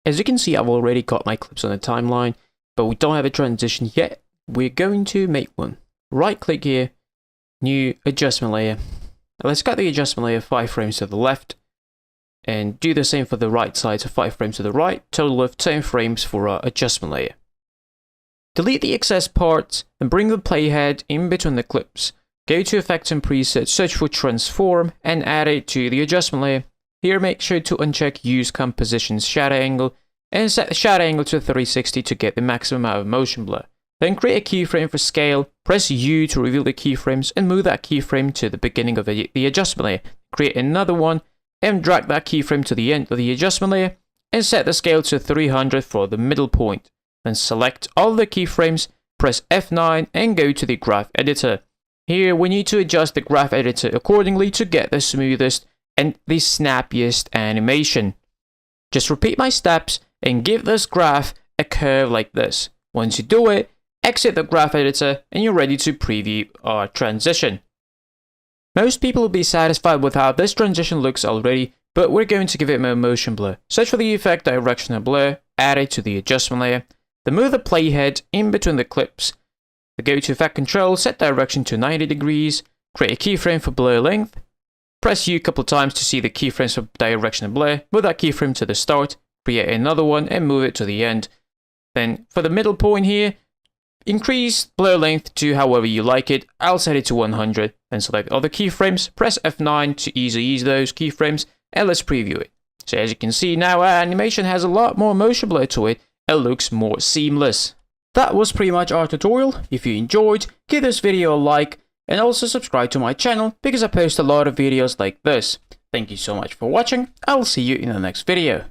As you can see, I've already got my clips on the timeline, but we don't have a transition yet. We're going to make one. Right click here, new adjustment layer. Now let's cut the adjustment layer 5 frames to the left, and do the same for the right side, so 5 frames to the right, total of 10 frames for our adjustment layer. Delete the excess parts and bring the playhead in between the clips. Go to Effects and Presets, search for Transform, and add it to the adjustment layer. Here make sure to uncheck Use Composition's Shadow Angle, and set the shadow angle to 360 to get the maximum amount of motion blur. Then create a keyframe for scale, press U to reveal the keyframes, and move that keyframe to the beginning of the adjustment layer. Create another one, and drag that keyframe to the end of the adjustment layer, and set the scale to 300 for the middle point. Then select all the keyframes, press F9, and go to the graph editor. Here we need to adjust the graph editor accordingly to get the smoothest and the snappiest animation. Just repeat my steps and give this graph a curve like this. Once you do it, exit the graph editor and you're ready to preview our transition. Most people will be satisfied with how this transition looks already, but we're going to give it more motion blur. Search for the effect directional blur, add it to the adjustment layer, then move the playhead in between the clips. Go to Effect Control, set direction to 90 degrees, create a keyframe for blur length, press U a couple times to see the keyframes for directional blur, move that keyframe to the start, create another one and move it to the end. Then for the middle point here, increase blur length to however you like it. I'll set it to 100, then select other keyframes, press F9 to ease those keyframes, and let's preview it. So as you can see now, our animation has a lot more motion blur to it. It looks more seamless. That was pretty much our tutorial. If you enjoyed, give this video a like, and also subscribe to my channel because I post a lot of videos like this. Thank you so much for watching. I'll see you in the next video.